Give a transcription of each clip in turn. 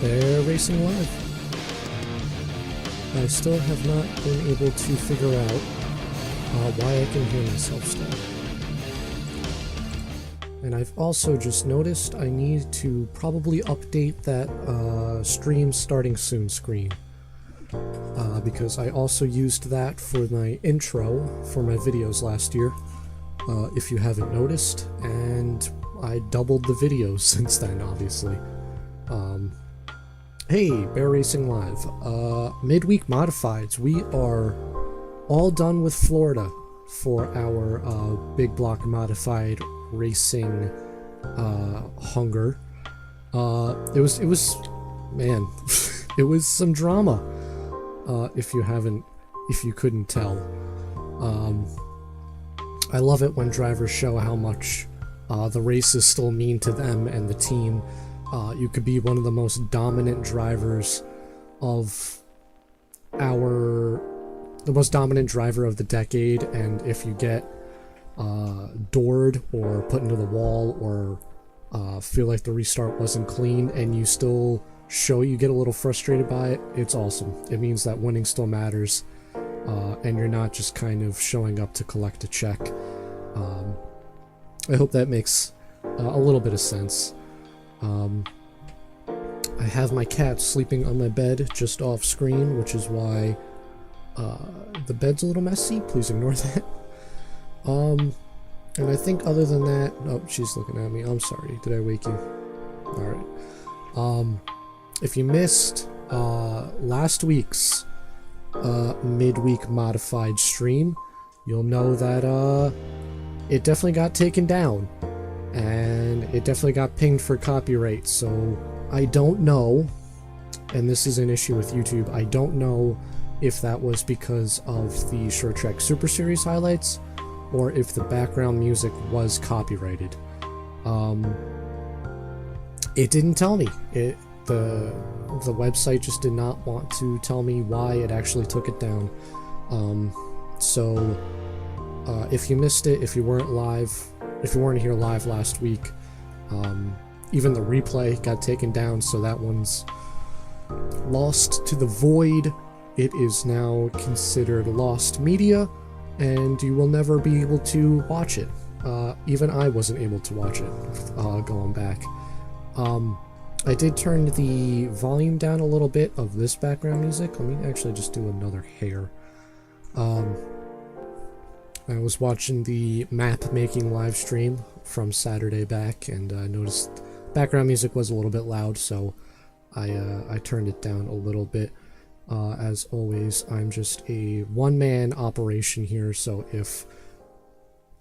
Bear Racing Live. I still have not been able to figure out why I can hear myself still. And I've also just noticed I need to probably update that stream starting soon screen. Because I also used that for my intro for my videos last year, if you haven't noticed, and I doubled the videos since then, obviously. Hey, Bear Racing Live. Midweek Modifieds. We are all done with Florida for our big block modified racing hunger. It was man, it was some drama. If you couldn't tell. I love it when drivers show how much the races still mean to them and the team. You could be one of the most dominant drivers of the most dominant driver of the decade, and if you get doored or put into the wall or feel like the restart wasn't clean and you still you get a little frustrated by it, it's awesome. It means that winning still matters, and you're not just kind of showing up to collect a check. I hope that makes a little bit of sense. I have my cat sleeping on my bed just off screen, which is why the bed's a little messy. Please ignore that. And I think other than that... Oh, she's looking at me. I'm sorry. Did I wake you? Alright. If you missed last week's midweek modified stream, you'll know that it definitely got taken down. And it definitely got pinged for copyright, so I don't know, and this is an issue with YouTube, I don't know if that was because of the Short Track Super Series highlights, or if the background music was copyrighted. It didn't tell me. The website just did not want to tell me why it actually took it down. So if you missed it, if you weren't here live last week, even the replay got taken down, so that one's lost to the void. It is now considered lost media, and you will never be able to watch it. Even I wasn't able to watch it going back. I did turn the volume down a little bit of this background music. Let me actually just do another hair. I was watching the map making live stream from Saturday back, and I noticed background music was a little bit loud, so I turned it down a little bit. As always, I'm just a one-man operation here, so if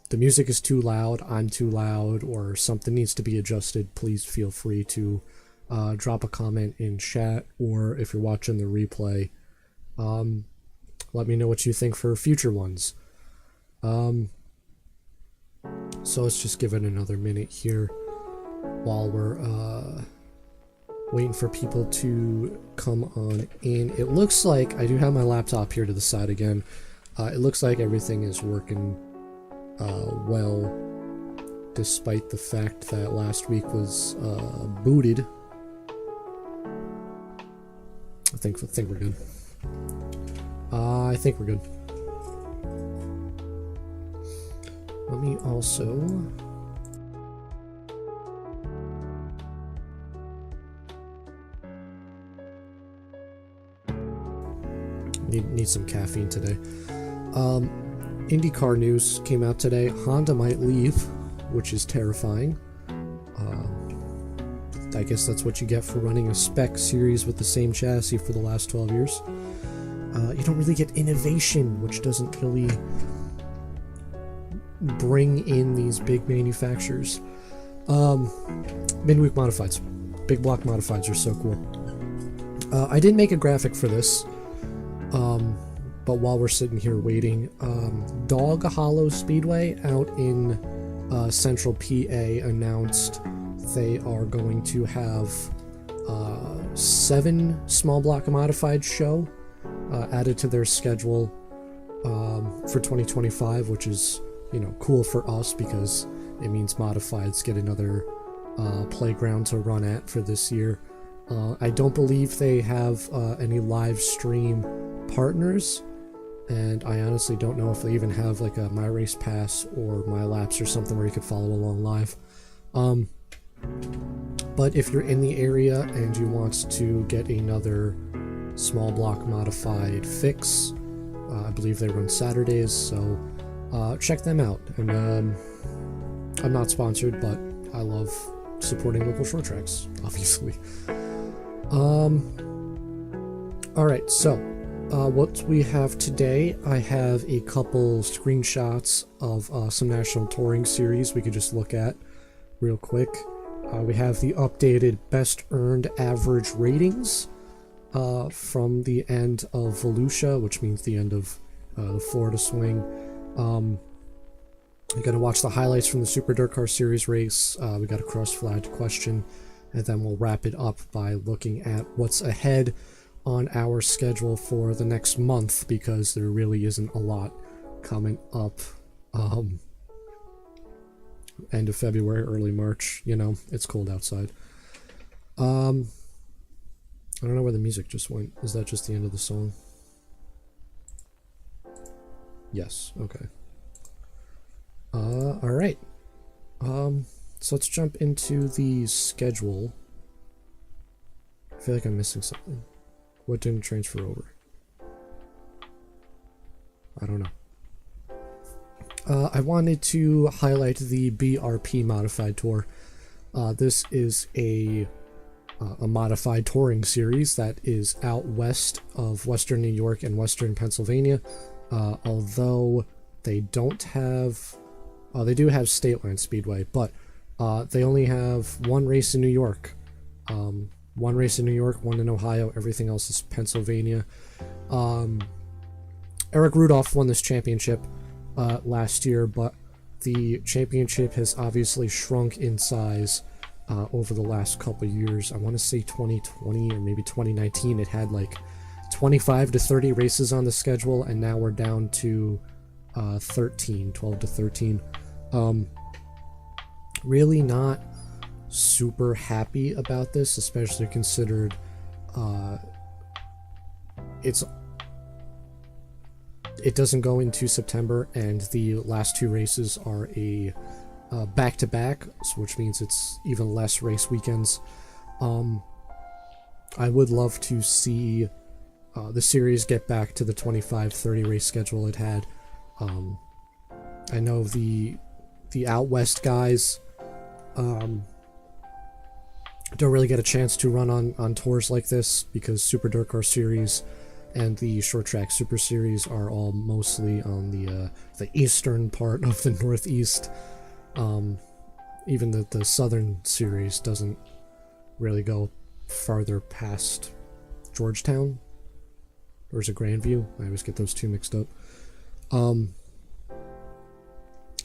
the music is too loud, I'm too loud, or something needs to be adjusted, please feel free to drop a comment in chat, or if you're watching the replay, let me know what you think for future ones. So let's just give it another minute here while we're waiting for people to come on in. It looks like I do have my laptop here to the side again. It looks like everything is working well, despite the fact that last week was booted. I think we're good. I think we're good. Let me also need some caffeine today. IndyCar news came out today. Honda might leave, which is terrifying. I guess that's what you get for running a spec series with the same chassis for the last 12 years. You don't really get innovation, which doesn't really bring in these big manufacturers. Midweek modifieds. Big block modifieds are so cool. I didn't make a graphic for this, but while we're sitting here waiting, Dog Hollow Speedway out in Central PA announced they are going to have 7 small block modified show added to their schedule for 2025, which is, you know, cool for us because it means modifieds get another playground to run at for this year. I don't believe they have any live stream partners, and I honestly don't know if they even have like a My Race Pass or My Laps or something where you could follow along live. But if you're in the area and you want to get another small block modified fix, I believe they run Saturdays, so check them out. And I'm not sponsored, but I love supporting local short tracks, obviously. Alright, so what we have today, I have a couple screenshots of some national touring series we could just look at real quick. We have the updated best earned average ratings from the end of Volusia, which means the end of the Florida swing. We're going to watch the highlights from the Super DIRTcar Series race. We got a cross-flagged question, and then we'll wrap it up by looking at what's ahead on our schedule for the next month, because there really isn't a lot coming up. End of February, early March, you know, it's cold outside. I don't know where the music just went. Is that just the end of the song? Yes, okay. Alright. So let's jump into the schedule. I feel like I'm missing something. What didn't transfer over? I don't know. I wanted to highlight the BRP Modified Tour. This is a modified touring series that is out west of western New York and western Pennsylvania, although they don't have... they do have State Line Speedway, but they only have one race in New York. One race in New York, one in Ohio, everything else is Pennsylvania. Eric Rudolph won this championship last year, but the championship has obviously shrunk in size over the last couple years. I want to say 2020 or maybe 2019 it had like 25 to 30 races on the schedule, and now we're down to 12 to 13. Really not super happy about this, especially considered it doesn't go into September, and the last two races are a back-to-back, which means it's even less race weekends. I would love to see the series get back to the 25-30 race schedule it had. I know the out west guys don't really get a chance to run on tours like this, because Super DIRTcar Series and the Short Track Super Series are all mostly on the eastern part of the Northeast. Even the Southern Series doesn't really go farther past Georgetown, or is it Grandview? I always get those two mixed up.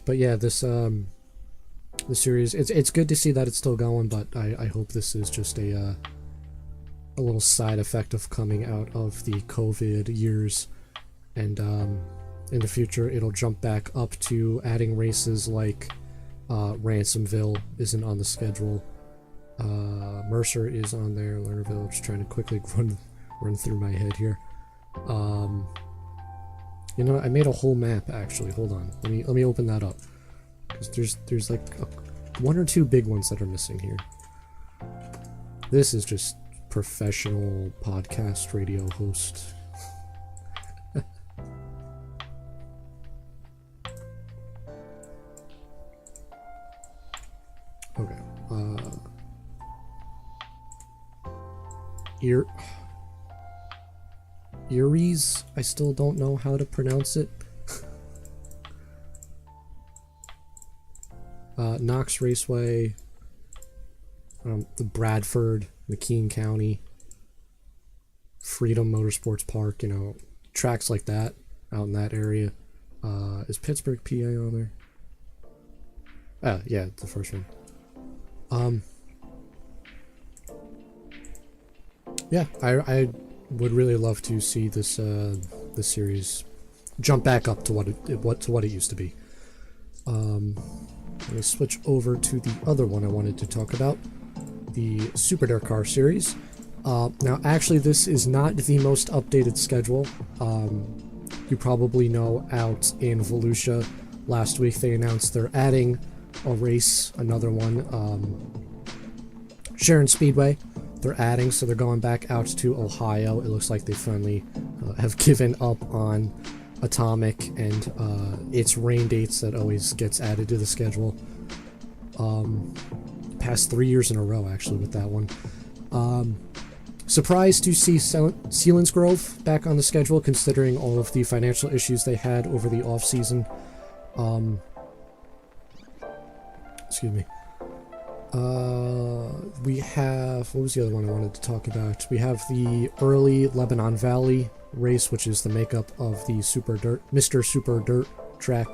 But yeah, this the series, it's good to see that it's still going, but I hope this is just a little side effect of coming out of the COVID years, and in the future it'll jump back up to adding races like Ransomville isn't on the schedule, Mercer is on there, Lernerville. Just trying to quickly run through my head here. You know, I made a whole map actually. Hold on, let me open that up, because there's like one or two big ones that are missing here. This is just professional podcast radio host. Okay. Erie's, I still don't know how to pronounce it. Knox Raceway, the Bradford, McKean County, Freedom Motorsports Park, you know, tracks like that out in that area. Is Pittsburgh, PA on there? Yeah, the first one. Yeah, I would really love to see this this series jump back up to what it used to be. I'm gonna switch over to the other one I wanted to talk about, the Super DIRTcar Series. Now, actually, this is not the most updated schedule. You probably know out in Volusia last week they announced they're adding a race, another one, Sharon Speedway. They're adding, so they're going back out to Ohio. It looks like they finally have given up on Atomic and its rain dates that always gets added to the schedule. Past 3 years in a row, actually, with that one. Surprised to see Sealands Grove back on the schedule, considering all of the financial issues they had over the off-season. Excuse me. We have... What was the other one I wanted to talk about? We have the early Lebanon Valley race, which is the makeup of the Mr. Super Dirt Track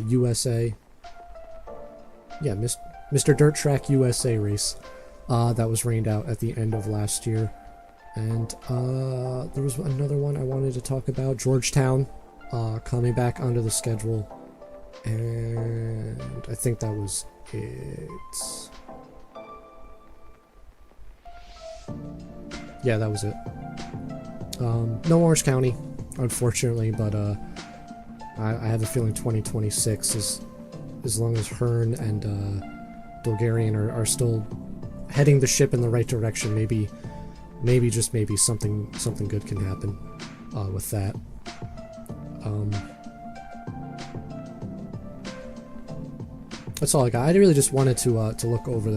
USA. Yeah, Mr. Dirt Track USA race. That was rained out at the end of last year. And there was another one I wanted to talk about. Georgetown coming back onto the schedule. And I think that was it. Yeah, that was it. No Orange County, unfortunately, but I have a feeling 2026 is, as long as Hearn and Bulgarian are still heading the ship in the right direction, maybe just maybe something good can happen with that. That's all I got. I really just wanted to look over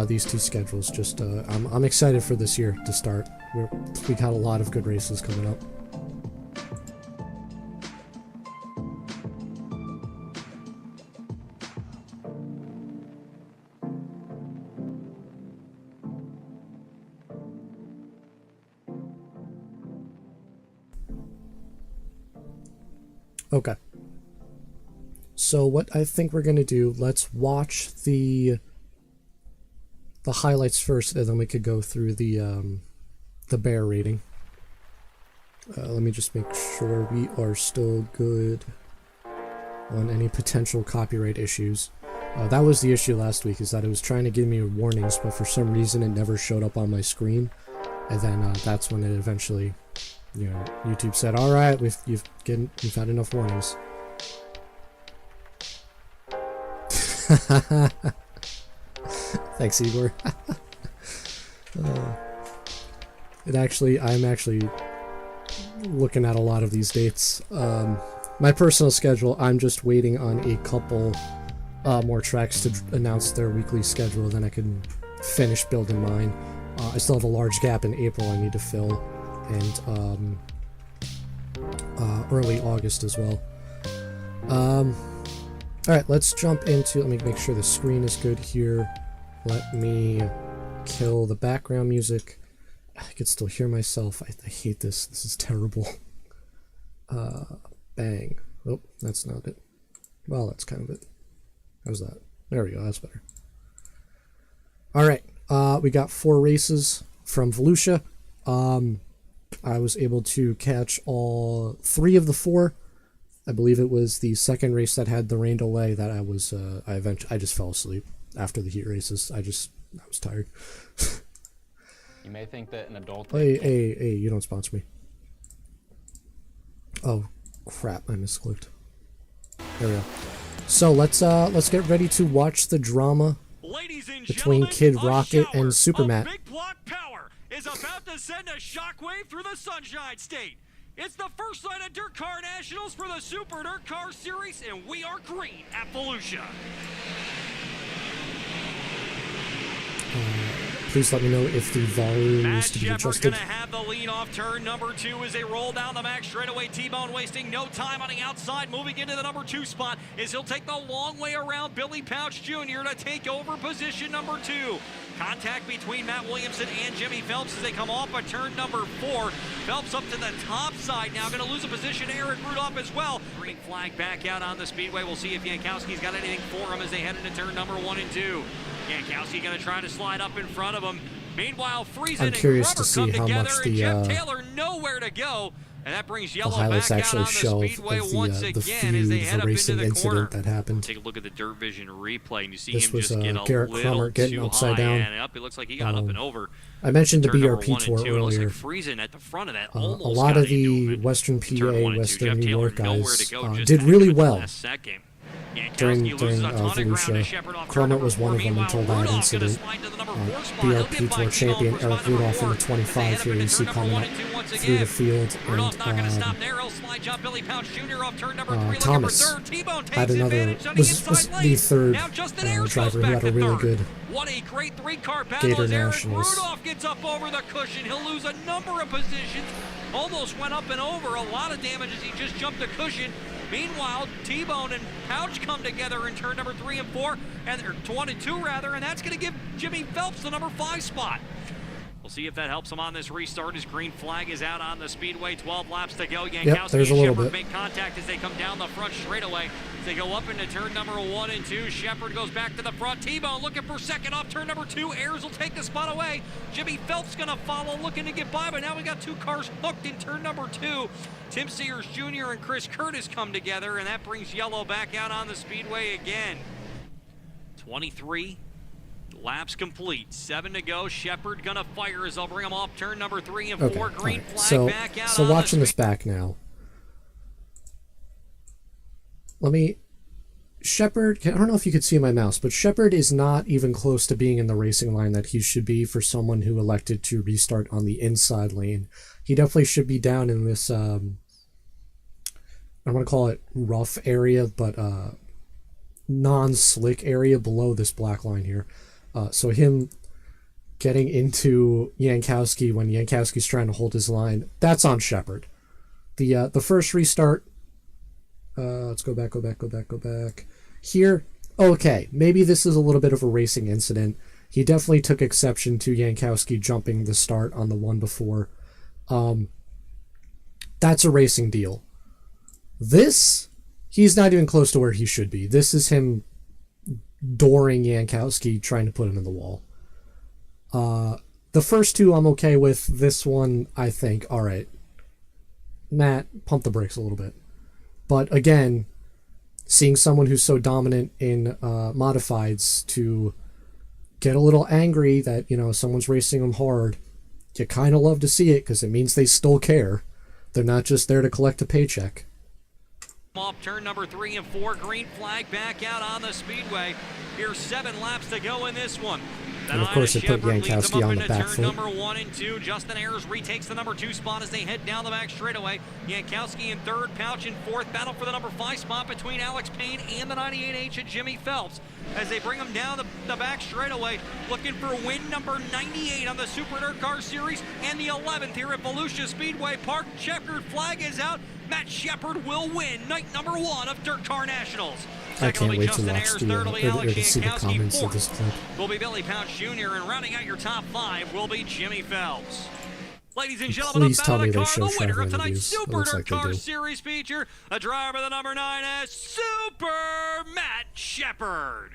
these two schedules. Just I'm excited for this year to start. We got a lot of good races coming up. Okay. So what I think we're gonna do, let's watch the highlights first, and then we could go through the bear rating. Let me just make sure we are still good on any potential copyright issues. That was the issue last week, is that it was trying to give me warnings, but for some reason it never showed up on my screen. And then that's when it eventually, you know, YouTube said, "All right, you've had enough warnings." Thanks, Igor. I'm actually looking at a lot of these dates. My personal schedule, I'm just waiting on a couple more tracks to announce their weekly schedule, then I can finish building mine. I still have a large gap in April I need to fill, and early August as well. Alright, let's jump into... Let me make sure the screen is good here. Let me kill the background music. I can still hear myself. I hate this. This is terrible. Bang. Oh, that's not it. Well, that's kind of it. How's that? There we go. That's better. Alright, we got 4 races from Volusia. I was able to catch all 3 of the 4. I believe it was the second race that had the rain delay that I just fell asleep after the heat races. I was tired. You may think that an adult... Hey, you don't sponsor me. Oh, crap, I misclicked. There we go. So let's get ready to watch the drama between Kid Rocket and Super Matt. Big block power is about to send a shockwave through the Sunshine State. It's the first night of DIRTcar Nationals for the Super DIRTcar Series, and we are green at Volusia. Please let me know if the volume needs to be Matt Shepard's adjusted. going to have the lead off turn number 2 as they roll down the back straightaway. T-Bone wasting no time on the outside, moving into the number 2 spot as he'll take the long way around Billy Pouch Jr. to take over position number 2. Contact between Matt Williamson and Jimmy Phelps as they come off of turn number 4. Phelps up to the top side now, going to lose a position. Eric Rudolph as well. Green flag back out on the speedway. We'll see if Jankowski's got anything for him as they head into turn number 1 and 2. Jankowski going to try to slide up in front of him. Meanwhile, Friesen I'm curious and to Rubber see come how together, much and Jeff the Taylor nowhere to go. And that brings the yellow highlights back out actually on the show speedway of once the again as they feud, head the up into racing the corner. incident that happened. Take a look at the dirt vision replay, and you see This him was just get a Garrett little Crummer getting too upside high, down. and up. It looks like he got up and over. I mentioned the Turn number BRP 1 and tour 2. It looks earlier. like freezing at the front of that. A Almost lot got of the into him. Western Turn PA, 1 and 2. Western Jeff New Taylor York nowhere to guys go, just did back really into well last second. during loses a ton of ground to Volusia. Shepard off turn Crummer number was 4. one of them Meanwhile, until that Rudolph's gonna incident. slide to the number 4 spot. He'll BRP get by Tour champion Chenault for Eric spot number Rudolph in the 4. 25 here. You see coming up through the field. Rudolph not going to And stop there. He'll slide jump Billy Pouch Jr. off turn number 3. Looking Thomas for third. T-Bone takes had another, advantage on the was inside the lane. third Now Justin Ayers driver goes who back had a to really third. good What a great three-car battle Gator as Eric Nationals. Rudolph gets up over the cushion. He'll lose a number of positions. Almost went up and over. A lot of damage as he just jumped the cushion. Meanwhile, T-Bone and Pouch come together in turn number 3 and 4, or 1 and 2 rather, and that's going to give Jimmy Phelps the number 5 spot. We'll see if that helps him on this restart. His green flag is out on the speedway. 12 laps to go. Yankowski there's a and little Shepard bit. make contact as they come down the front straightaway. As they go up into turn number 1 and 2. Shepard goes back to the front. T-Bone looking for second off turn number 2. Ayers will take the spot away. Jimmy Phelps going to follow, looking to get by, but now we got 2 cars hooked in turn number 2. Tim Sears Jr. and Chris Curtis come together, and that brings yellow back out on the speedway again. 23 laps complete. 7 to go. Shepard gonna fire as they'll bring him off turn number 3 and 4. Okay, Green right. flag back out. So on watching the this back now. Shepard, I don't know if you could see my mouse, but Shepard is not even close to being in the racing line that he should be for someone who elected to restart on the inside lane. He definitely should be down in this, I want to call it rough area, but non-slick area below this black line here. So him getting into Yankowski when Yankowski's trying to hold his line, that's on Shepard. The first restart, let's go back. Here, okay, maybe this is a little bit of a racing incident. He definitely took exception to Yankowski jumping the start on the one before. That's a racing deal. This, he's not even close to where he should be. This is him dooring Yankowski, trying to put him in the wall. The first two I'm okay with. This one, I think, all right. Matt, pump the brakes a little bit. But again, seeing someone who's so dominant in modifieds to get a little angry that, you know, someone's racing them hard, you kind of love to see it because it means they still care. They're not just there to collect a paycheck. Off turn number 3 and 4. Green flag back out on the speedway. Here's 7 laps to go in this one. And of course, it put Yankowski on the back foot. Number 1 and 2. Justin Ayers retakes the number 2 spot as they head down the back straightaway. Yankowski in 3rd, Pouch in 4th. Battle for the number 5 spot between Alex Payne and the 98H and Jimmy Phelps as they bring him down the back straightaway, looking for win number 98 on the Super DIRTcar Series and the 11th here at Volusia Speedway Park. Checkered flag is out. Matt Shepard will win night number 1 of DIRTcar Nationals. I can't wait to Justin watch Ayers, the third will be Alex to see the Yankowski, comments of this clip. will be Billy Pouch Jr. and rounding out your top 5 will be Jimmy Phelps. Ladies and gentlemen, Please tell me they show the winner Trevor of tonight's interviews. It Super looks like they DIRTcar do. Series feature, a driver of the number 9 as Super Matt Shepard.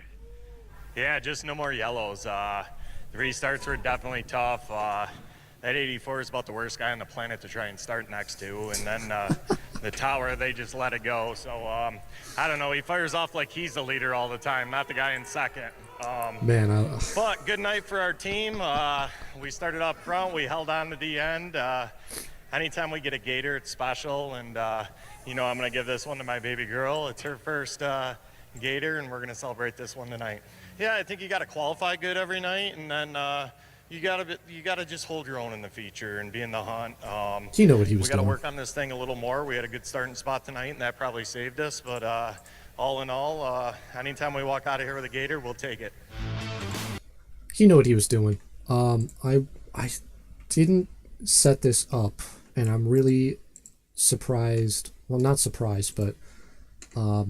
Yeah, just no more yellows. The restarts were definitely tough. That 84 is about the worst guy on the planet to try and start next to, and then the tower, they just let it go. So I don't know, he fires off like he's the leader all the time, not the guy in second. Man, But good night for our team. We started up front, we held on to the end. Anytime we get a gator, it's special, and you know, I'm gonna give this one to my baby girl. It's her first gator, and we're gonna celebrate this one tonight. Yeah, I think you gotta qualify good every night, and then you gotta just hold your own in the feature and be in the hunt. you know what he was We gotta doing. work on this thing a little more. We had a good starting spot tonight, and that probably saved us. But all in all, anytime we walk out of here with a gator, we'll take it. He knew what he was doing. I didn't set this up, and I'm really surprised. Well, not surprised, but I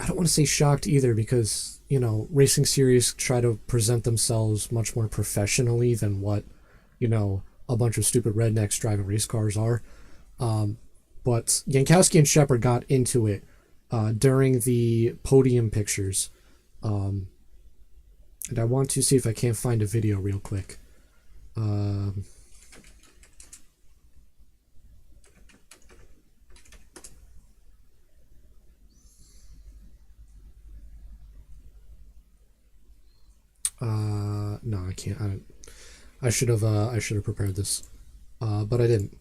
don't want to say shocked either, because, you know, racing series try to present themselves much more professionally than what, you know, a bunch of stupid rednecks driving race cars are. But Yankowski and Shepard got into it during the podium pictures. And I want to see if I can't find a video real quick. No, I can't. I should have prepared this, but I didn't.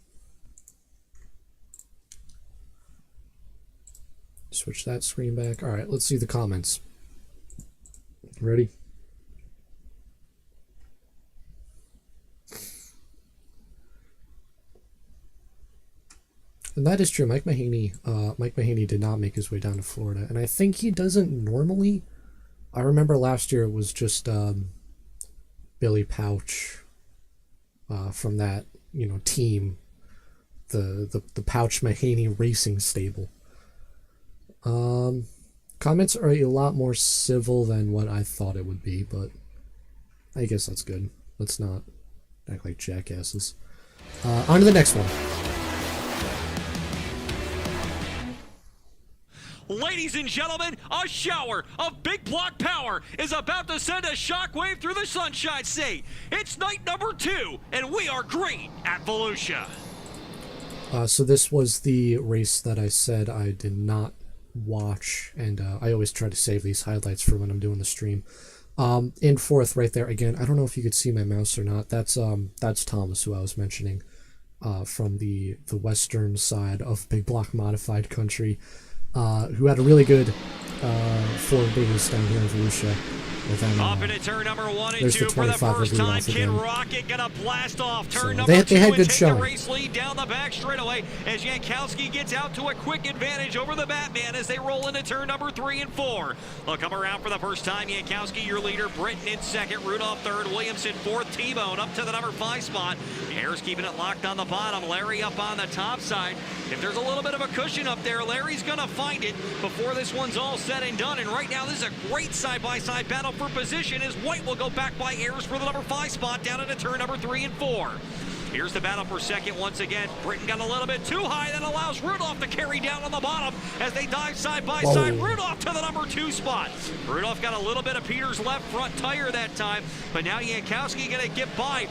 Switch that screen back. All right, let's see the comments. Ready? And that is true. Mike Mahaney did not make his way down to Florida, and I think he doesn't normally. I remember last year it was just Billy Pouch from that team, the Pouch Mahaney Racing stable. Comments are a lot more civil than what I thought it would be, but I guess that's good. Let's not act like jackasses. On to the next one. Ladies and gentlemen, a shower of big block power is about to send a shockwave through the Sunshine State. It's night number 2, and we are green at Volusia. So this was the race that I said I did not watch, and I always try to save these highlights for when I'm doing the stream. In fourth, right there again. I don't know if you could see my mouse or not. That's Thomas, who I was mentioning, from the western side of big block modified country. Who had a really good forward base down here in Volusia. Up into turn number 1 and 2 for the first time. Kid Rocket gonna blast off turn number 2 and take the race lead down the back straightaway as Jankowski gets out to a quick advantage over the Batman as they roll into turn number 3 and 4. They'll come around for the first time. Jankowski, your leader. Britton in second. Rudolph third. Williamson fourth. T-Bone up to the number 5 spot. Harris keeping it locked on the bottom. Larry up on the top side. If there's a little bit of a cushion up there, Larry's gonna find it before this one's all said and done. And right now, this is a great side-by-side battle for position as White will go back by Ayers for the number 5 spot down into turn number 3 and 4. Here's the battle for second once again. Britton got a little bit too high. That allows Rudolph to carry down on the bottom as they dive side by side. Rudolph to the number 2 spot. Rudolph got a little bit of Peter's left front tire that time, but now Jankowski gonna get by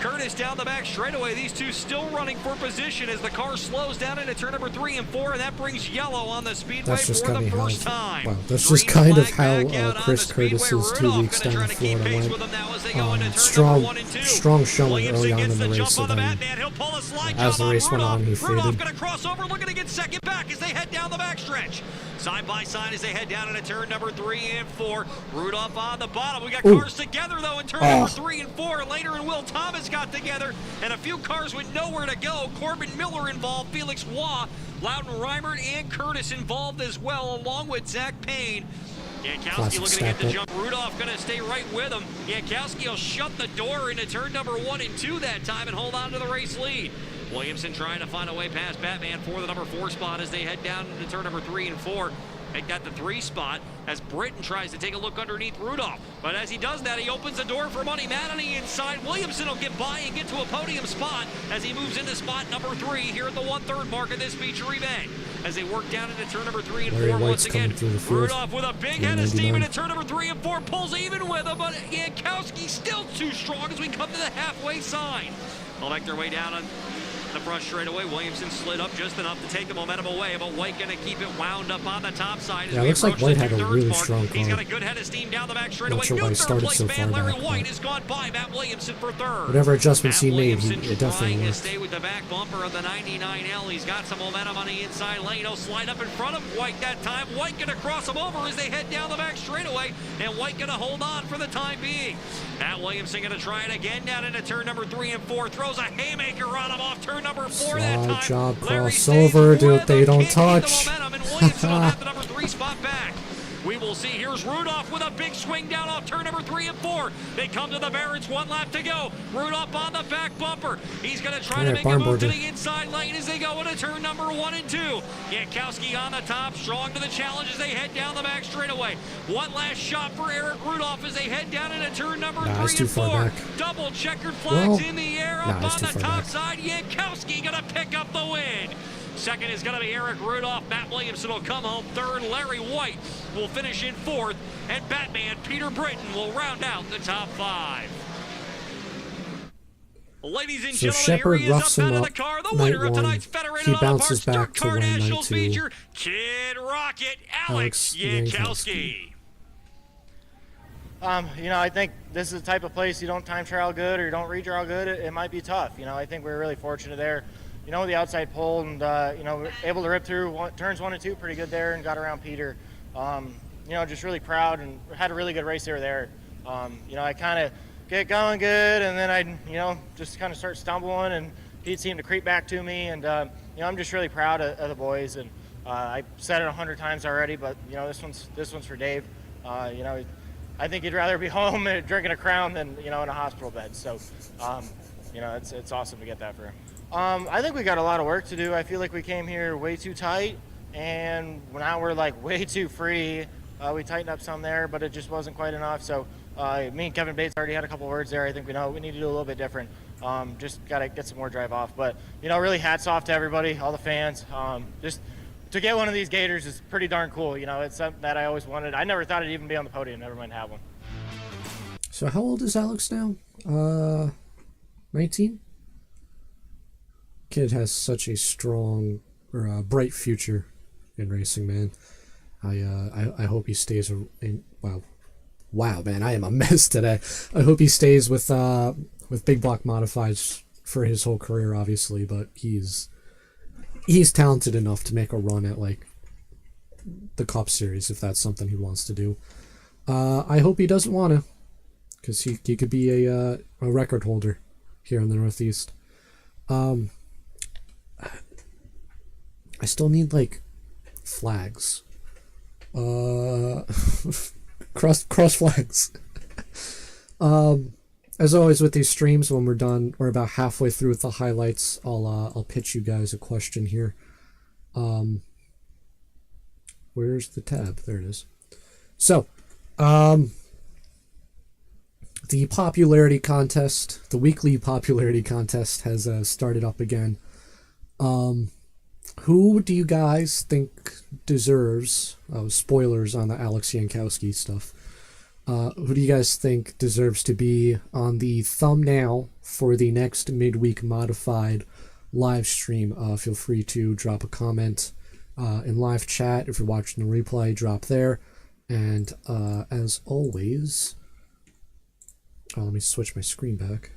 Curtis down the back straightaway. These two still running for position as the car slows down into turn number 3 and 4, and that brings yellow on the speedway for the first time. Wow, that's just kind of how Chris Curtis's 2 weeks down in Florida went. Strong showing early on in the race, so then as the race went on, he faded. Rudolph gonna cross over, looking to get second back as they head down the backstretch. Side by side as they head down into turn number 3 and 4. Rudolph on the bottom. We got cars together though in turn number 3 and 4. Later and Will Thomas got together, and a few cars with nowhere to go. Corbin Miller involved, Felix Waugh, Loudon Reimert, and Curtis involved as well, along with Zach Payne. Jankowski looking to get the jump. Rudolph going to stay right with him. Jankowski will shut the door into turn number 1 and 2 that time and hold on to the race lead. Williamson trying to find a way past Batman for the number 4 spot as they head down into turn number 3 and 4. Make that the 3 spot as Britton tries to take a look underneath Rudolph. But as he does that, he opens the door for Money Man on the inside. Williamson will get by and get to a podium spot as he moves into spot number 3 here at the 1/3 mark of this feature event. As they work down into turn number 3 and 4 once again. Rudolph with a big head of steam into turn number 3 and 4, pulls even with him, but Jankowski still too strong as we come to the halfway sign. They'll make their way down on the front straightaway. Williamson slid up just enough to take the momentum away, but White gonna keep it wound up on the top side. As yeah, it looks like White had a really strong car. He's got a good head of steam down the back straightaway. Not sure why he started so far Larry back, White has gone by Matt Williamson for 3rd. Whatever adjustments he made, Williamson it definitely trying worked. to stay with the back bumper of the 99L. He's got some momentum on the inside lane. He'll slide up in front of White that time. White gonna cross him over as they head down the back straightaway, and White gonna hold on for the time being. Matt Williamson gonna try it again down into turn number 3 and 4. Throws a haymaker on him off turn number 4 that time. Job crossover, dude. They don't touch. And Williamson will have the number 3 spot back. We will see. Here's Rudolph with a big swing down off turn number 3 and 4. They come to the Barretts, 1 lap to go. Rudolph on the back bumper. He's going to try to make a move to the inside lane as they go into turn number 1 and 2. Jankowski on the top, strong to the challenge as they head down the back straightaway. One last shot for Eric Rudolph as they head down into turn number 3 and 4. Double checkered flags in the air up on the top side. Jankowski going to pick up the win. Second is going to be Eric Rudolph. Matt Williamson will come home 3rd. Larry White will finish in 4th. And Batman Peter Britton will round out the top 5. Ladies and gentlemen, Shepard here he is roughs up out him of up the car. The night winner of 1. tonight's Federated He Auto bounces Parts back to DIRTcar win National night 2. feature, Kid Rocket, Alex Jankowski. You know, I think this is the type of place you don't time trial good or you don't redraw good. It might be tough. You know, I think we were really fortunate there. You know, the outside pole and, you know, able to rip through turns 1 and 2 pretty good there and got around Peter. You know, just really proud and had a really good race there. You know, I kind of get going good and then I, you know, just kind of start stumbling and Pete seemed to creep back to me. And, you know, I'm just really proud of the boys. And I said it 100 times already, but, you know, this one's for Dave. You know, I think he'd rather be home drinking a Crown than, you know, in a hospital bed. So, you know, it's awesome to get that for him. I think we got a lot of work to do. I feel like we came here way too tight, and now we're like way too free. We tightened up some there, but it just wasn't quite enough. So me and Kevin Bates already had a couple words there. I think we know we need to do a little bit different. Just got to get some more drive off. But, you know, really hats off to everybody, all the fans. Just to get one of these Gators is pretty darn cool. You know, it's something that I always wanted. I never thought it'd even be on the podium, never mind have one. So how old is Alex now? 19? Kid has such a strong or bright future in racing, man. I hope he stays in. Wow, man, I am a mess today. I hope he stays with big block modifieds for his whole career, obviously. But he's talented enough to make a run at like the Cup Series if that's something he wants to do. I hope he doesn't want to, because he could be a record holder here in the Northeast. I still need like flags. Cross flags. As always with these streams, when we're done, we're about halfway through with the highlights. I'll pitch you guys a question here. Where's the tab? There it is. So, the popularity contest, the weekly popularity contest has started up again. Who do you guys think deserves, spoilers on the Alex Yankowski stuff, who do you guys think deserves to be on the thumbnail for the next midweek modified live stream? Feel free to drop a comment in live chat. If you're watching the replay, drop there. And as always, let me switch my screen back.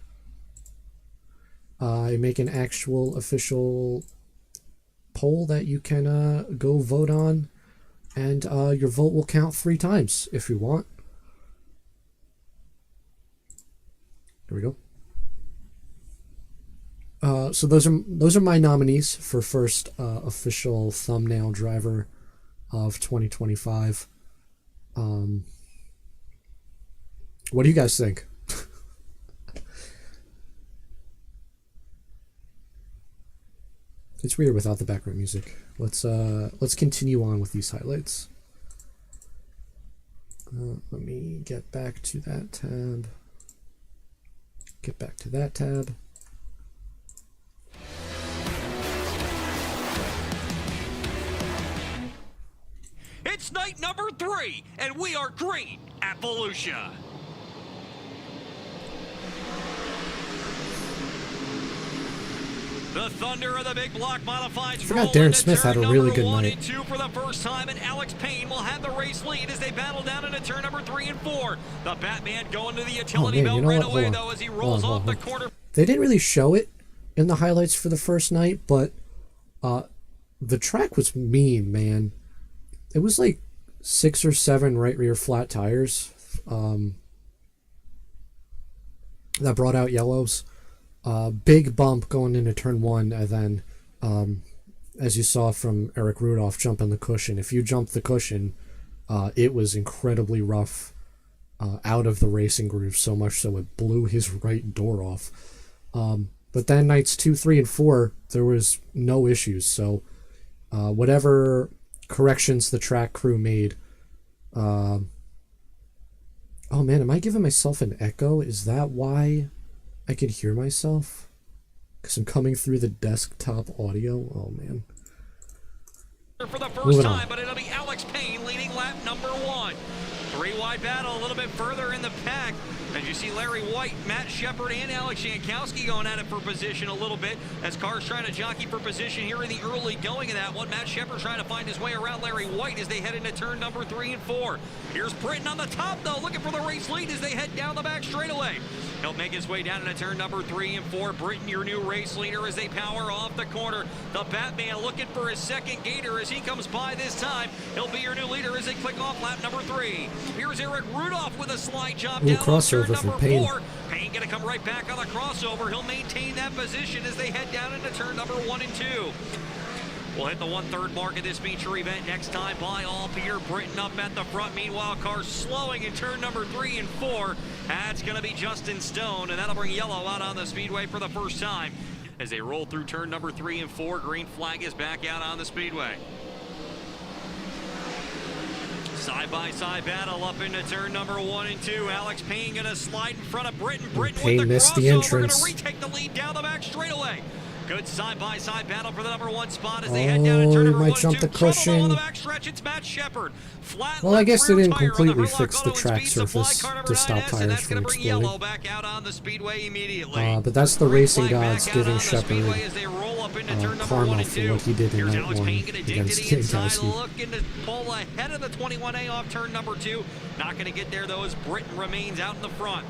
I make an actual official poll that you can go vote on, and your vote will count 3 times if you want. There we go. So those are my nominees for first official thumbnail driver of 2025. What do you guys think? It's weird without the background music. Let's continue on with these highlights. Let me get back to that tab. Get back to that tab. It's night number 3, and we are green at Volusia. The Thunder of the Big Block Modifieds. I forgot Darren Smith had a really good night. 1 and 2 for the first time, and Alex Payne will have the race lead as they battle down into turn number 3 and 4. The Batman going to the utility belt right away, though, as he rolls off the corner. They didn't really show it in the highlights for the first night, but the track was mean, man. It was like 6 or 7 right rear flat tires that brought out yellows. Big bump going into turn 1, and then as you saw from Eric Rudolph jumping the cushion, if you jumped the cushion, it was incredibly rough out of the racing groove, so much so it blew his right door off. But then nights 2, 3, and 4, there was no issues. So whatever corrections the track crew made. Oh man, am I giving myself an echo? Is that why I can hear myself? Because I'm coming through the desktop audio? Oh man. For the first time, but it'll be Alex Payne leading lap number 1. Three-wide battle a little bit further in the pack. As you see Larry White, Matt Shepard, and Alex Jankowski going at it for position a little bit as cars trying to jockey for position here in the early going of that one. Matt Shepard trying to find his way around Larry White as they head into turn number 3 and 4. Here's Britton on the top, though, looking for the race lead as they head down the back straightaway. He'll make his way down into turn number 3 and 4. Britton, your new race leader, as they power off the corner. The Batman looking for his second gator as he comes by this time. He'll be your new leader as they click off lap number 3. Here's Eric Rudolph with a slide job down on turn number 4. Payne going to come right back on the crossover. He'll maintain that position as they head down into turn number 1 and 2. We'll hit the 1/3 mark of this feature event next time by all. Peter Britton up at the front. Meanwhile, cars slowing in turn number 3 and 4. That's going to be Justin Stone, and that'll bring yellow out on the speedway for the first time. As they roll through turn number 3 and 4, green flag is back out on the speedway. Side-by-side battle up into turn number 1 and 2. Alex Payne going to slide in front of Britton. Britton with the missed the crossover, going entrance. to retake the lead down the back straightaway. Good side-by-side battle for the number 1 spot as they head down to turn number 1 and 2. Jump the cushion. On the backstretch, it's Matt Shepard. Flat Well, I guess they didn't tire completely on the fix the track surface to stop tires and that's from going to bring yellow exploding. back out on the speedway immediately. But that's the racing gods giving Shepard karma for what he did in that one against Jankowski. Looking to pull ahead of the 21A off turn number 2. Not going to get there, though, as Britton remains out in the front.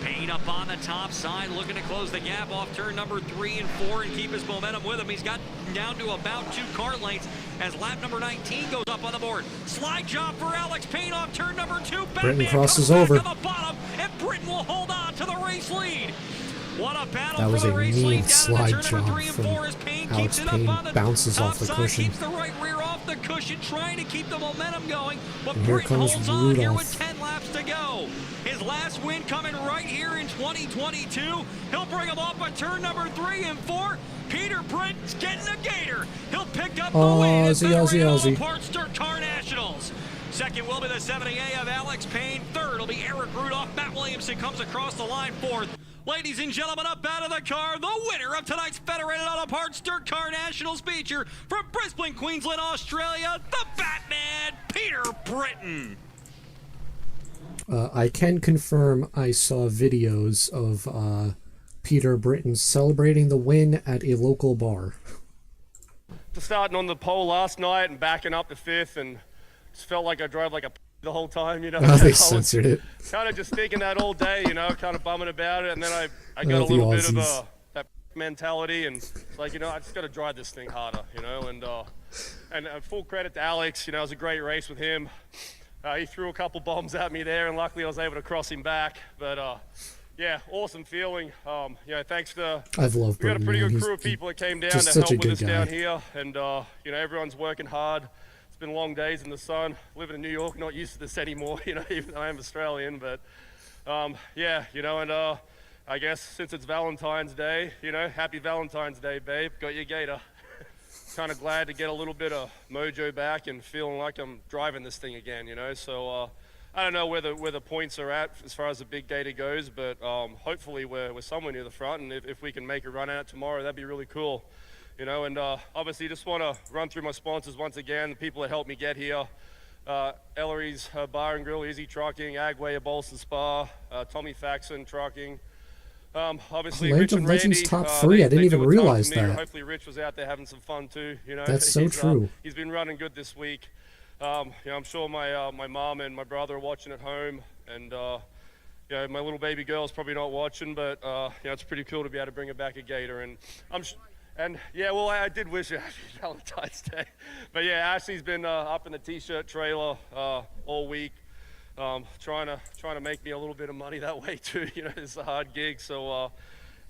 Payne up on the top side, looking to close the gap off turn number 3 and 4 and keep his momentum with him. He's got down to about 2 car lengths as lap number 19 goes up on the board. Slide job for Alex Payne off turn number 2. Britton crosses over. On the bottom, and Britton will hold on to the race lead. What a battle That was for the a race mean lead slide down to turn number 3 job and from 4 as Payne Alex keeps it Payne. up on the Bounces off the outside, cushion. keeps the right rear off the cushion, trying to keep the momentum going. But And here Britton comes holds on here Rudolph. with 10 laps to go. His last win coming right here in 2022. He'll bring him off at turn number 3 and 4. Peter Britton's getting a gator. He'll pick up the win at the Parts DIRTcar Nationals. Second will be the 70A of Alex Payne. Third will be Eric Rudolph. Matt Williamson comes across the line fourth. Ladies and gentlemen, up out of the car, the winner of tonight's Federated Auto Parts DIRTcar Nationals feature from Brisbane, Queensland, Australia, the Batman, Peter Britton. I can confirm I saw videos of Peter Britton celebrating the win at a local bar. Starting on the pole last night and backing up to 5th, and just felt like I drove like a the whole time, you know. Oh, they censored it. Kind of just thinking that all day, you know, kind of bumming about it, and then I got a little bit of that mentality, and it's like, you know, I just got to drive this thing harder, you know, and full credit to Alex, you know, it was a great race with him. He threw a couple bombs at me there, and luckily I was able to cross him back, but yeah, awesome feeling. You know, thanks to I've loved we got a Britton, pretty man. good He's crew of people that came down just to such help a with us good down guy. here, and you know, everyone's working hard. It's been long days in the sun. Living in New York, not used to this anymore, you know, even though I am Australian, but yeah, you know, and I guess since it's Valentine's Day, you know, happy Valentine's Day, babe. Got your gator. Kind of glad to get a little bit of mojo back and feeling like I'm driving this thing again, you know. So I don't know where the points are at as far as the big gator goes, but hopefully we're somewhere near the front, and if we can make a run at it tomorrow, that'd be really cool, you know. And obviously just want to run through my sponsors once again, the people that helped me get here. Ellery's Bar and Grill, Easy Trucking, Agway, Bolson Spa, Tommy Faxon Trucking. Obviously Rich and Randy, top 3. I didn't even realize that. Hopefully Rich was out there having some fun too, you know. That's so true. He's been running good this week. You know, I'm sure my mom and my brother are watching at home, and you know, my little baby girl's probably not watching, but you know, it's pretty cool to be able to bring her back a gator. And yeah, well, I did wish her happy Valentine's Day, but yeah, Ashley's been up in the t-shirt trailer all week, trying to make me a little bit of money that way too. You know, it's a hard gig, so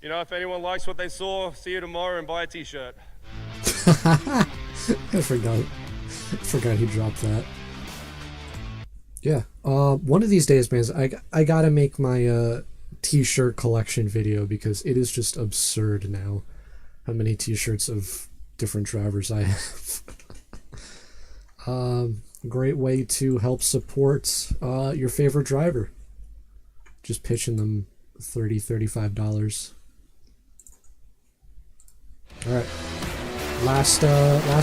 you know, if anyone likes what they saw, see you tomorrow and buy a t-shirt. I forgot he dropped that. Yeah, one of these days, man, I gotta make my t-shirt collection video, because it is just absurd now how many t-shirts of different drivers I have. Great way to help support your favorite driver. Just pitching them $30, $35. All right. Last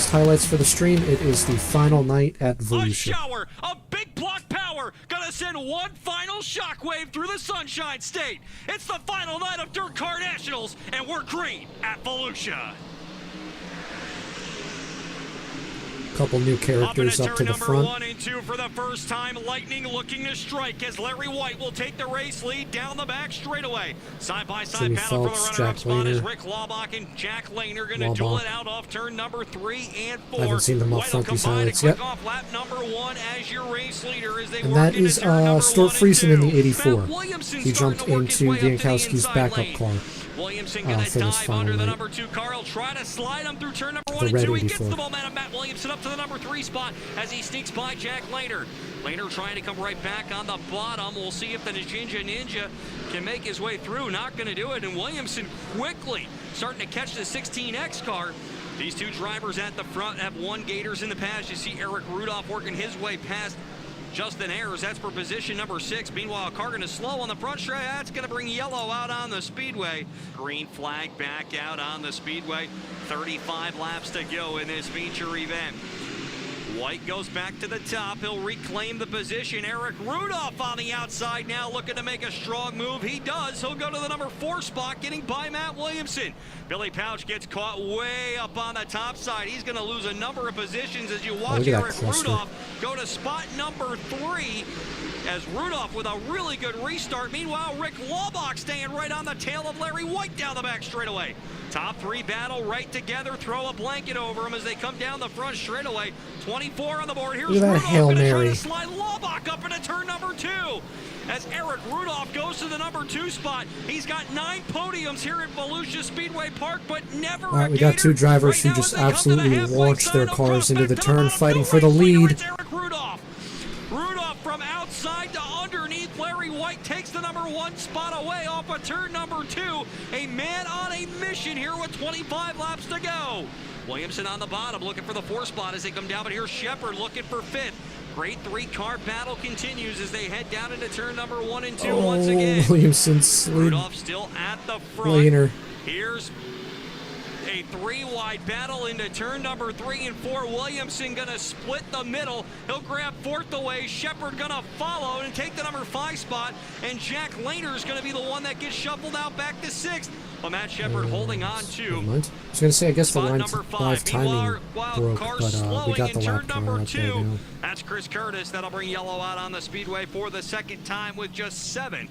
highlights for the stream. It is the final night at A Volusia. shower of big block power power, gonna send one final shockwave through the Sunshine State. It's the final night of Dirt Car Nationals, and we're green at Volusia. Couple new characters up to the number front. 1 and 2 for the first time. Lightning looking to strike as Larry White will take the race lead down the back straightaway. Side-by-side Jimmy battle Phelps, for the runner-up Jack spot as Lehner. Rick Laubach and Jack Lehner going to duel it out off turn number 3 and 4. I haven't seen them off White will Funky combine to Silence click yet. off lap number 1 as your race leader as they And work that into is turn number Stuart 1 and Friesen in 2. the 84. Matt Williamson's He starting jumped to work his into way up to the Biankowski's inside backup lane. car. Williamson going to for this dive final under the night. number 2 car. He'll try to slide him through turn number 1 The and red 2. He gets 84. the momentum. Matt Williamson up to the number 3 spot as he sneaks by Jack Lehner. Lehner trying to come right back on the bottom. We'll see if the Ninja can make his way through. Not going to do it. And Williamson quickly starting to catch the 16X car. These two drivers at the front have one Gators in the pass. You see Eric Rudolph working his way past Justin Ayers. That's for position number 6. Meanwhile, Cargan is slow on the front stretch. That's going to bring yellow out on the speedway. Green flag back out on the speedway. 35 laps to go in this feature event. White goes back to the top. He'll reclaim the position. Eric Rudolph on the outside now looking to make a strong move. He does. He'll go to the number 4 spot, getting by Matt Williamson. Billy Pouch gets caught way up on the top side. He's going to lose a number of positions as you watch Eric Rudolph go to spot number 3 as Rudolph with a really good restart. Meanwhile, Rick Laubach staying right on the tail of Larry White down the back straightaway. Top 3 battle right together. Throw a blanket over them as they come down the front straightaway. 24 on the board. Here's Look at that Rudolph Hail going to try Mary. to slide Laubach up into turn number 2. As Eric Rudolph goes to the number 2 spot. He's got 9 podiums here at Volusia Speedway Park, but never All right, a we got Gator. 2 drivers Right who now just as they come to the absolutely halfway launched their sign, cars into the back to turn, bottom, fighting two for the race leader, lead. it's Eric Rudolph. Rudolph from outside to underneath. Larry White takes the number 1 spot away off of turn number 2. A man on a mission here with 25 laps to go. Williamson on the bottom looking for the 4 spot as they come down, but here's Shepard looking for 5th. Great 3-car battle continues as they head down into turn number 1 and 2 once again. Williamson slid Rudolph still at the front. Lehner. Here's a 3-wide battle into turn number 3 and 4. Williamson gonna split the middle. He'll grab 4th away. Shepard gonna follow and take the number 5 spot. And Jack Lehner is gonna be the one that gets shuffled out back to 6th. But Matt Shepard holding on to I was going to say, I guess the spot live number 5. timing Meanwhile, broke, car but we slowing got in the turn lap number count out there 2. now. That's Chris Curtis. That'll bring yellow out on the speedway for the second time with just 7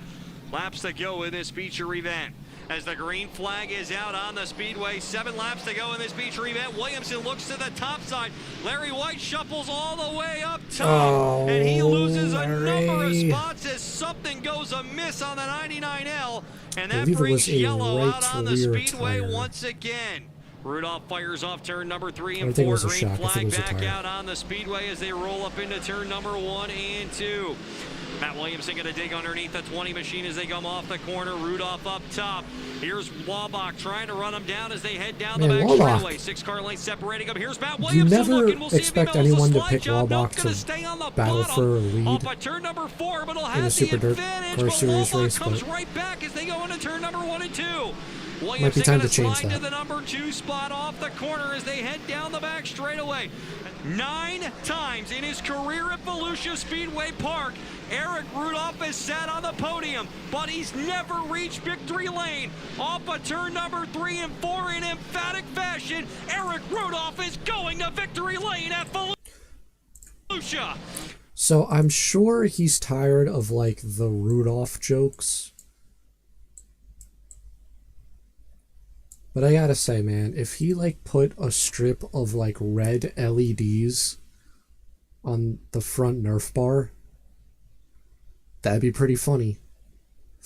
laps to go in this feature event. As the green flag is out on the speedway, 7 laps to go in this feature event. Williamson looks to the top side. Larry White shuffles all the way up top, and he loses a number of spots as something goes amiss on the 99L, and that brings yellow out on the speedway once again. Rudolph fires off turn number 3 and 4. Green flag back out on the speedway as they roll up into turn number 1 and 2. Matt Williamson going to dig underneath the 20 machine as they come off the corner. Rudolph up top. Here's Laubach trying to run him down as they head down the back straightaway. 6-car lane separating them. Here's Matt Williamson. You never looking. We'll expect see if he anyone to slide pick job. Laubach Gonna to stay on the battle bottom for a lead off of turn number 4, but he'll in have a Super the DIRTcar advantage. Series Laubach race, comes but right back as they go into turn number 1 and 2. might be time to change slide that. to the number 2 spot off the corner as they head down the back straightaway. 9 times in his career at Volusia Speedway Park, Eric Rudolph has sat on the podium, but he's never reached victory lane. Off of turn number 3 and 4 in emphatic fashion, Eric Rudolph is going to victory lane at Volusia. So I'm sure he's tired of like the Rudolph jokes. But I gotta say, man, if he like put a strip of like red LEDs on the front Nerf bar, that'd be pretty funny.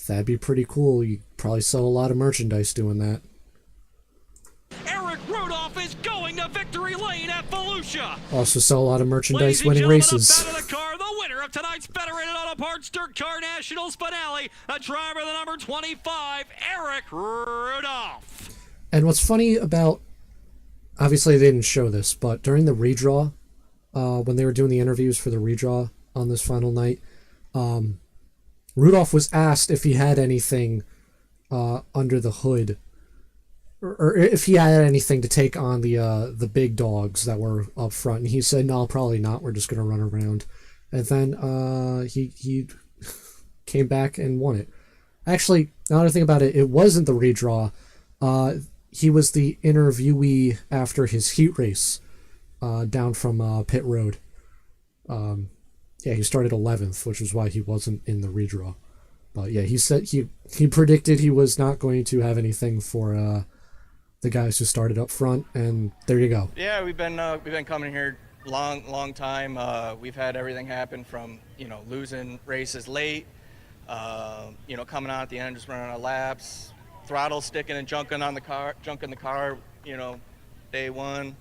That'd be pretty cool. You'd probably sell a lot of merchandise doing that. Eric Rudolph is going to victory lane at Volusia. Also sell a lot of merchandise Ladies and winning gentlemen, races. up out of the car, the winner of tonight's Federated Auto Parts Dirt Car Nationals finale, the driver of the number 25, Eric Rudolph. And what's funny about, obviously they didn't show this, but during the redraw, when they were doing the interviews for the redraw on this final night, Rudolph was asked if he had anything under the hood, or if he had anything to take on the big dogs that were up front, and he said, "No, probably not. We're just gonna run around." and then he came back and won it. Actually, now that I think about it, it wasn't the redraw. He was the interviewee after his heat race down from pit road. Yeah, he started 11th, which is why he wasn't in the redraw. But yeah, he said he predicted he was not going to have anything for the guys who started up front, and there you go. Yeah, we've been coming here long time. We've had everything happen from losing races late, coming out at the end just running out of laps, throttle sticking and junking the car, day one,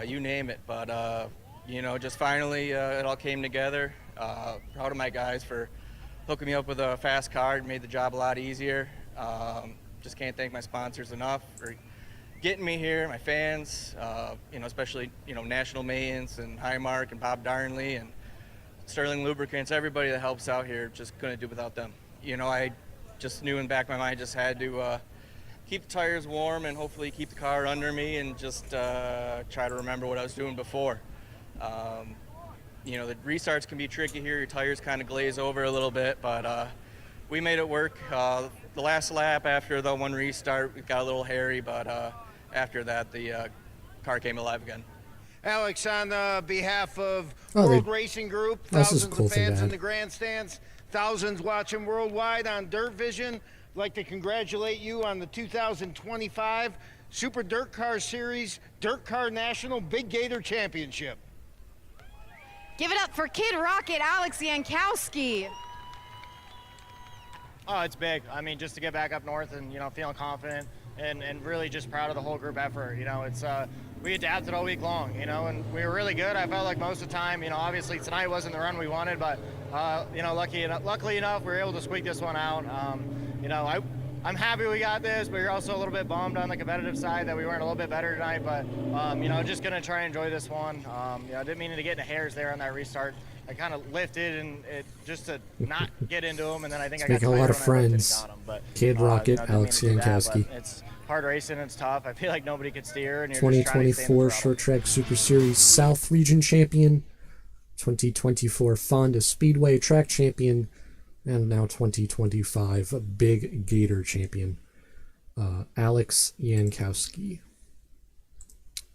you name it. But just finally it all came together. Proud of my guys for hooking me up with a fast car. It made the job a lot easier. Just can't thank my sponsors enough for getting me here, my fans, especially, National Mayans and Highmark and Bob Darnley and Sterling Lubricants, everybody that helps out here, just couldn't do without them. I just knew in the back of my mind, just had to keep the tires warm and hopefully keep the car under me and just try to remember what I was doing before. The restarts can be tricky here. Your tires kind of glaze over a little bit, but we made it work. The last lap after the one restart, it got a little hairy, but after that, the car came alive again. Alex, on behalf of World Racing Group, thousands of fans in the grandstands, thousands watching worldwide on Dirt Vision, I'd like to congratulate you on the 2025 Super DIRTcar Series DIRTcar National Big Gator Championship. Give it up for Kid Rocket, Alex Yankowski. Oh, it's big. I mean, just to get back up north and, feeling confident and really just proud of the whole group effort. It's, we adapted all week long, and we were really good. I felt like most of the time, obviously tonight wasn't the run we wanted, but, luckily enough, we were able to squeak this one out. I'm happy we got this, but you're also a little bit bummed on the competitive side that we weren't a little bit better tonight, but, just going to try and enjoy this one. I didn't mean to get into hairs there on that restart. I kind of lifted and just to not get into them, and then I think I got making a lot of friends. Kid Rocket, Alex Yankowski. It's hard racing, it's tough. I feel like nobody could steer. And you're 2024 Short Track Super Series South Region Champion, 2024 Fonda Speedway Track Champion, and now 2025 Big Gator Champion, Alex Yankowski.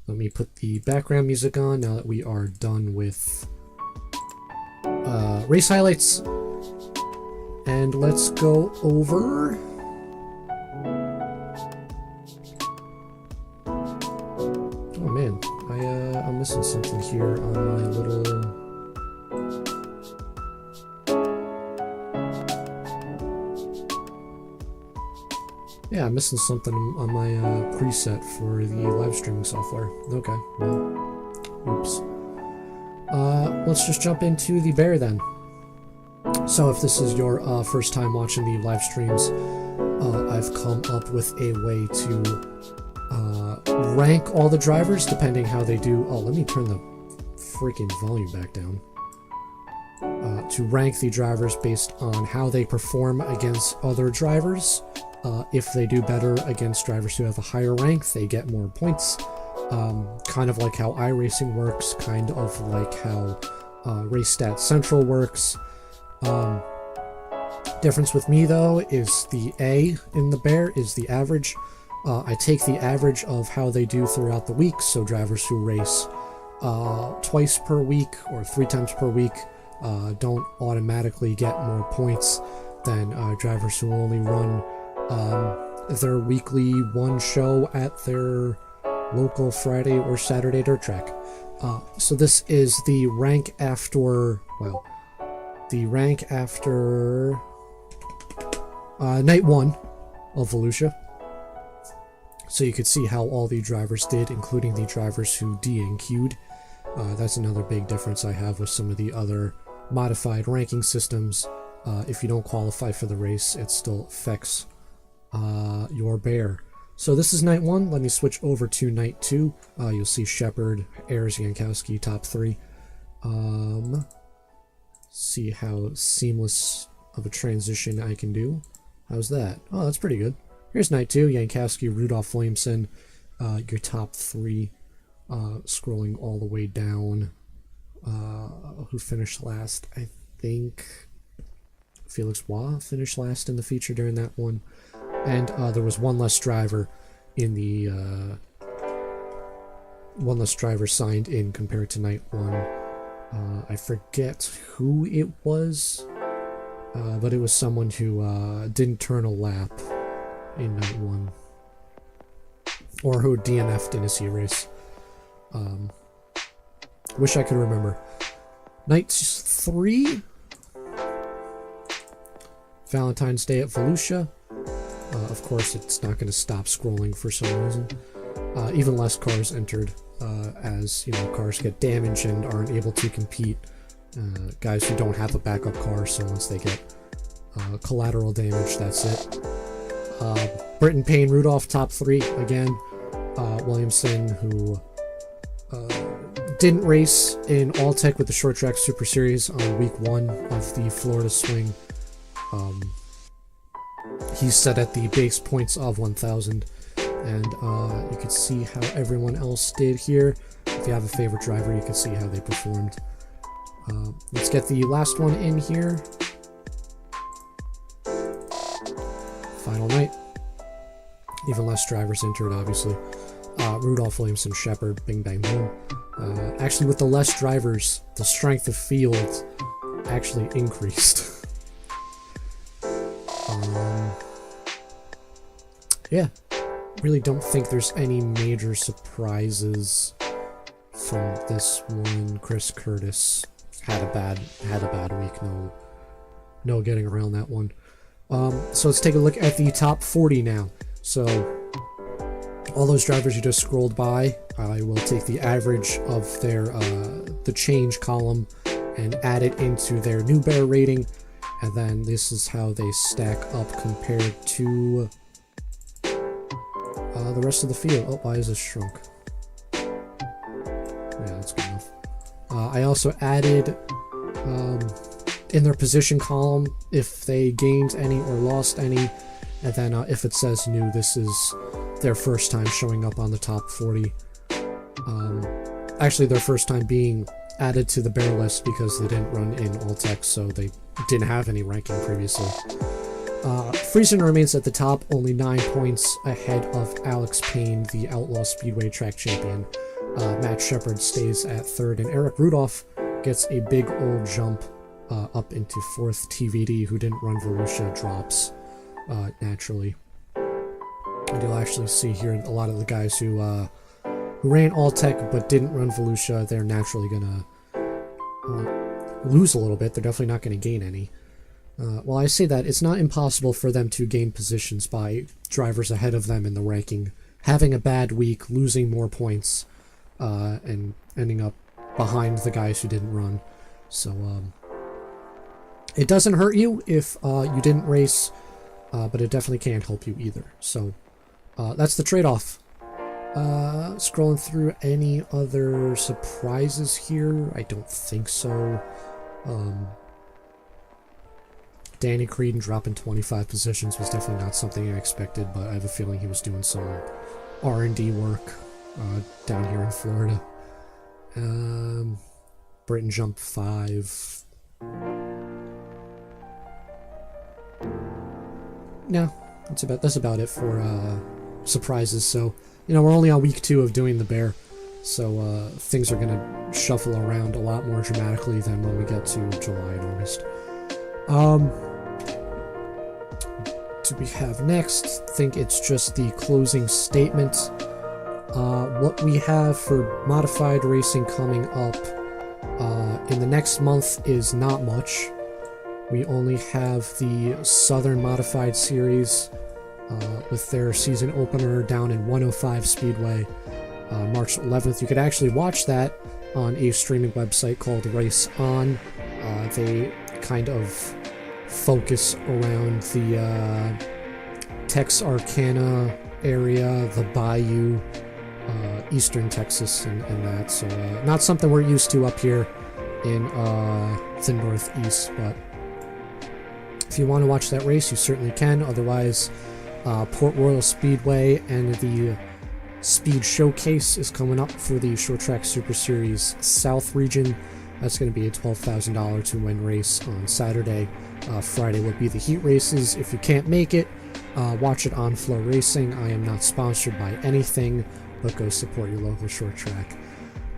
Let me put the background music on now that we are done with race highlights, and let's go over oh man, I'm missing something here on my little yeah, I'm missing something on my preset for the live streaming software. Okay, well, oops. Let's just jump into the bear then. So if this is your first time watching the live streams, I've come up with a way to rank all the drivers depending how they do. Oh, let me turn the freaking volume back down. To rank the drivers based on how they perform against other drivers. If they do better against drivers who have a higher rank, they get more points. Kind of like how iRacing works, kind of like how Race Stats Central works. Difference with me though is the A in the bear is the average. I take the average of how they do throughout the week, so drivers who race twice per week or 3 times per week don't automatically get more points than drivers who only run their weekly one show at their local Friday or Saturday dirt track. So this is the rank after, well, the rank after night 1 of Volusia. So you could see how all the drivers did, including the drivers who DNQ'd. That's another big difference I have with some of the other modified ranking systems. If you don't qualify for the race, it still affects your bear. So this is night 1. Let me switch over to night 2. You'll see Shepard, Ayers, Yankowski, top 3. See how seamless of a transition I can do. How's that? Oh, that's pretty good. Here's night 2. Yankowski, Rudolph Williamson, your top 3. Scrolling all the way down. who finished last? I think Felix Waugh finished last in the feature during that one. And there was one less driver in the... one less driver signed in compared to night one. I forget who it was, but it was someone who didn't turn a lap in night one. Or who DNF'd in his heat race. Wish I could remember. Night 3? Valentine's Day at Volusia. Of course, it's not going to stop scrolling for some reason. Even less cars entered, as cars get damaged and aren't able to compete. Guys who don't have a backup car, so once they get collateral damage, that's it. Britton, Payne, Rudolph, top 3 again. Williamson, who didn't race in All-Tech with the Short Track Super Series on week 1 of the Florida swing. He's set at the base points of 1,000. And you can see how everyone else did here. If you have a favorite driver, you can see how they performed. Let's get the last one in here. Final night. Even less drivers entered, obviously. Rudolph, Williamson, Shepard, bing, bang, boom. Actually, with the less drivers, the strength of field actually increased. Yeah. Really don't think there's any major surprises from this one. Chris Curtis had a bad week. No getting around that one. So let's take a look at the top 40 now. So all those drivers you just scrolled by, I will take the average of their the change column and add it into their new bear rating, and then this is how they stack up compared to the rest of the field. Oh, why is this shrunk? Yeah, that's good enough. I also added in their position column if they gained any or lost any, and then if it says new, this is their first time showing up on the top 40. Actually, their first time being added to the bear list because they didn't run in All-Tech, so they didn't have any ranking previously. Friesen remains at the top, only 9 points ahead of Alex Payne, the Outlaw Speedway track champion. Matt Shepard stays at 3rd, and Eric Rudolph gets a big old jump up into 4th. TVD, who didn't run Volusia, drops naturally. And you'll actually see here a lot of the guys who ran All-Tech but didn't run Volusia, they're naturally going to lose a little bit. They're definitely not going to gain any. While I say that, it's not impossible for them to gain positions by drivers ahead of them in the ranking having a bad week, losing more points, and ending up behind the guys who didn't run. So it doesn't hurt you if you didn't race, but it definitely can't help you either. So that's the trade-off. Scrolling through any other surprises here, I don't think so. Danny Creedon dropping 25 positions was definitely not something I expected, but I have a feeling he was doing some R&D work down here in Florida. Britton jumped 5. No, that's about it for surprises. So, we're only on week 2 of doing the bear, so things are going to shuffle around a lot more dramatically than when we get to July and August. Do we have next? I think it's just the closing statement. What we have for modified racing coming up in the next month is not much. We only have the Southern Modified Series with their season opener down in 105 Speedway, March 11th. You could actually watch that on a streaming website called Race On. They kind of focus around the Texarkana area, the Bayou, eastern Texas, and that. So not something we're used to up here in the Northeast, but if you want to watch that race, you certainly can. Otherwise, Port Royal Speedway and the Speed Showcase is coming up for the Short Track Super Series South region. That's going to be a $12,000 to win race on Saturday. Friday will be the heat races. If you can't make it, watch it on Flow Racing. I am not sponsored by anything, but go support your local short track.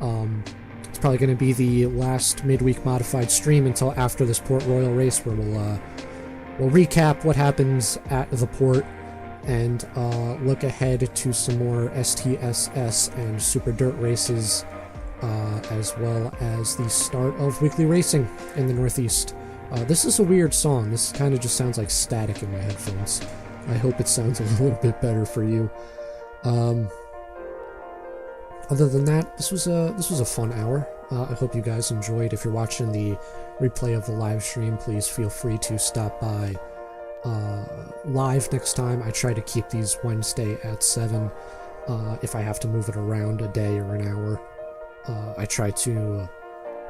It's probably going to be the last midweek modified stream until after this Port Royal race, where we'll recap what happens at the port and look ahead to some more STSS and Super Dirt races, as well as the start of weekly racing in the Northeast. This is a weird song. This kind of just sounds like static in my headphones. I hope it sounds a little bit better for you. Other than that, this was a fun hour. I hope you guys enjoyed. If you're watching the replay of the live stream, please feel free to stop by live next time. I try to keep these Wednesday at 7. If I have to move it around a day or an hour, I try to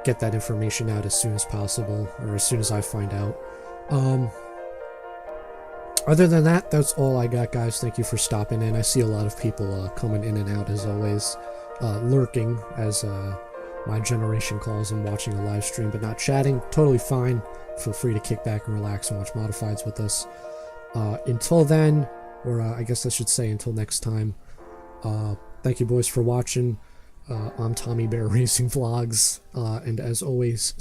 get that information out as soon as possible, or as soon as I find out. Other than that, that's all I got, guys. Thank you for stopping in. I see a lot of people coming in and out, as always, lurking, as my generation calls them, watching a live stream but not chatting. Totally fine. Feel free to kick back and relax and watch Modifieds with us. Until then, or I guess I should say until next time, thank you boys for watching. I'm Tommy Bear Racing Vlogs, and as always,